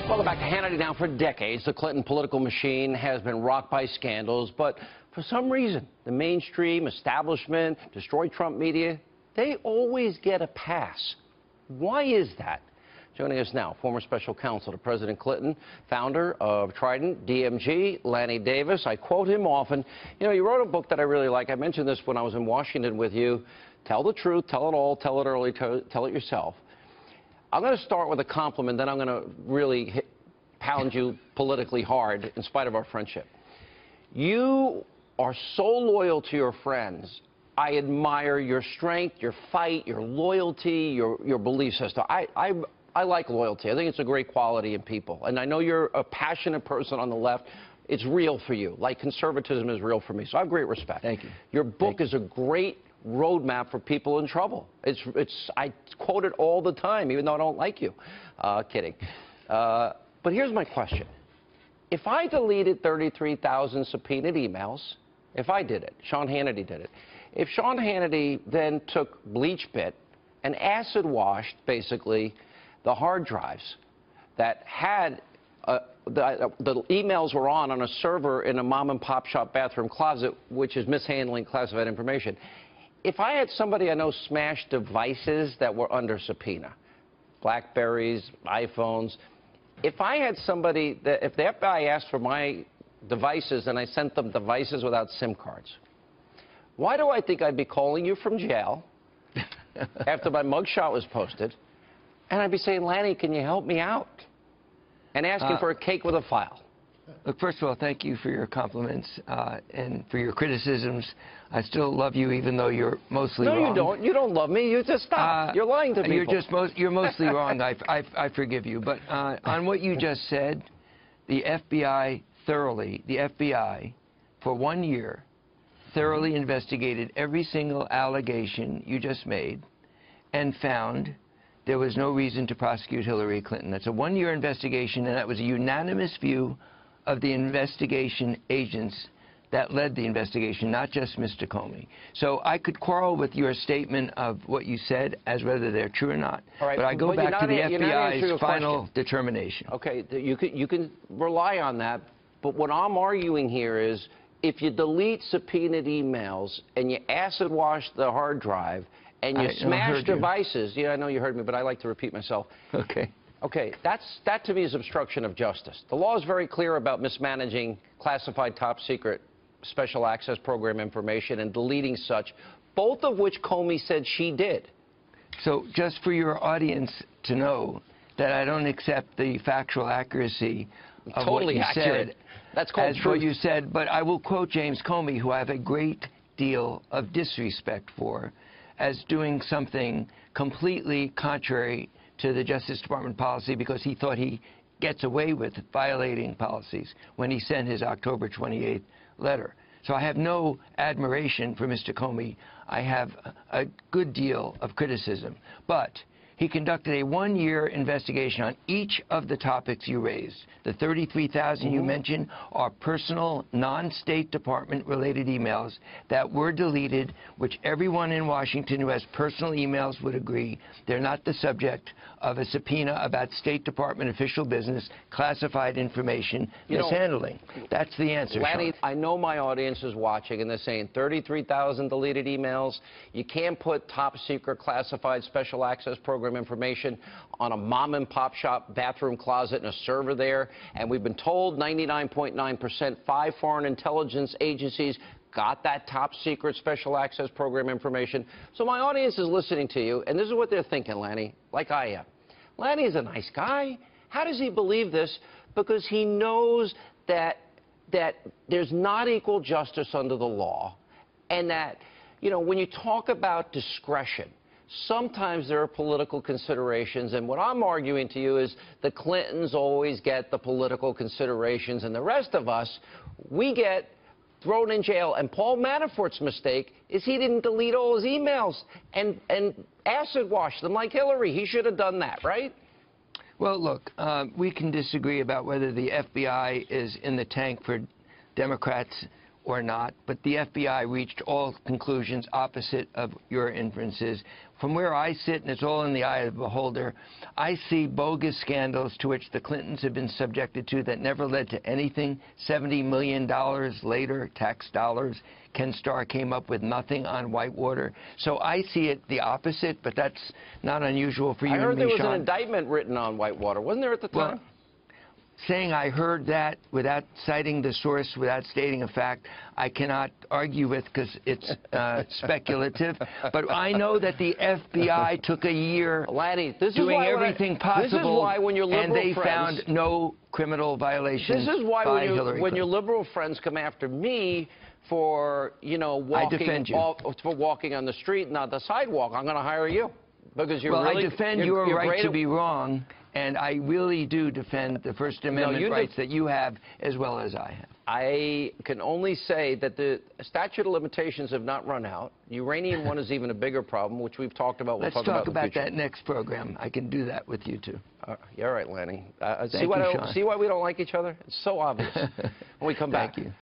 Welcome back to Hannity. Now, for decades, the Clinton political machine has been rocked by scandals, but for some reason, the mainstream, establishment, destroy Trump media, they always get a pass. Why is that? Joining us now, former special counsel to President Clinton, founder of Trident, DMG, Lanny Davis. I quote him often. You know, you wrote a book that I really like. I mentioned this when I was in Washington with you. Tell the truth, tell it all, tell it early, tell it yourself. I'm going to start with a compliment, then I'm going to really pound you politically hard in spite of our friendship. You are so loyal to your friends. I admire your strength, your fight, your loyalty, your belief system. I like loyalty. I think it's a great quality in people. And I know you're a passionate person on the left. It's real for you, like conservatism is real for me. So I have great respect. Thank you. Your book is a great roadmap for people in trouble. I quote it all the time, even though I don't like you. Kidding. But here's my question. If I deleted 33,000 subpoenaed emails, if I did it, Sean Hannity did it, if Sean Hannity then took bleach bit and acid washed, basically, the hard drives that had the emails were on a server in a mom-and-pop shop bathroom closet, which is mishandling classified information. If I had somebody I know smash devices that were under subpoena, BlackBerries, iPhones, if I had somebody that, if the FBI asked for my devices and I sent them devices without SIM cards, why do I think I'd be calling you from jail after my mugshot was posted, and I'd be saying, Lanny, can you help me out? And asking for a cake with a file. Look, first of all, thank you for your compliments and for your criticisms. I still love you, even though you're mostly wrong. No, you don't. You don't love me. You just stop. You're lying to people. You're mostly wrong. I forgive you. But on what you just said, the FBI for 1 year, thoroughly investigated every single allegation you just made and found there was no reason to prosecute Hillary Clinton. That's a 1-year investigation, and that was a unanimous view of the investigation agents that led the investigation, not just Mr. Comey. So I could quarrel with your statement of what you said as whether they're true or not. All right, but I go back to the FBI's final determination. Okay, you can rely on that, but what I'm arguing here is if you delete subpoenaed emails and you acid wash the hard drive and you smash devices, yeah, I know you heard me, but I like to repeat myself. Okay. Okay, that to me is obstruction of justice. The law is very clear about mismanaging classified top secret special access program information and deleting such, both of which Comey said she did. So just for your audience to know that I don't accept the factual accuracy of what you said. That's called truth. What you said, but I will quote James Comey, who I have a great deal of disrespect for, as doing something completely contrary to the Justice Department policy because he thought he gets away with violating policies when he sent his October 28th letter. So I have no admiration for Mr. Comey. I have a good deal of criticism. But he conducted a 1-year investigation on each of the topics you raised. The 33,000 you mentioned are personal, non-State Department-related emails that were deleted, which everyone in Washington who has personal emails would agree they're not the subject of a subpoena about State Department official business, classified information, mishandling. That's the answer, Lanny, Sean. I know my audience is watching, and they're saying 33,000 deleted emails. You can't put top-secret classified special access program information on a mom-and-pop shop bathroom closet and a server there. And we've been told 99.9% 5 foreign intelligence agencies got that top-secret special access program information. So my audience is listening to you, and this is what they're thinking, Lanny, like I am. Lanny's a nice guy. How does he believe this? Because he knows that there's not equal justice under the law, and that, you know, when you talk about discretion, sometimes there are political considerations, and what I'm arguing to you is the Clintons always get the political considerations, and the rest of us, we get thrown in jail. And Paul Manafort's mistake is he didn't delete all his emails and acid wash them like Hillary. He should have done that, right? Well, look, we can disagree about whether the FBI is in the tank for Democrats or not, but the FBI reached all conclusions opposite of your inferences. From where I sit, and it's all in the eye of the beholder, I see bogus scandals to which the Clintons have been subjected to that never led to anything. $70 million later, tax dollars. Ken Starr came up with nothing on Whitewater. So I see it the opposite, but that's not unusual for you and me, I heard there was Sean. an indictment written on Whitewater. Wasn't there at the time? Well, saying I heard that without citing the source, without stating a fact, I cannot argue with because it's speculative. But I know that the FBI took a year Lanny, this doing is why everything possible, this is why when your liberal and they friends, found no criminal violations this is why by when, Hillary when your Clinton. liberal friends come after me for, you know, for walking on the street, not the sidewalk, I'm going to hire you. Because you're well, really, I defend you're your right great to at, be wrong, and I really do defend the First Amendment rights that you have as well as I have. I can only say that the statute of limitations have not run out. Uranium one is even a bigger problem, which we've talked about. Let's talk about that next program. I can do that with you, too. You're right, Lanny. Thank you, Sean. See why we don't like each other? It's so obvious when we come back. Thank you.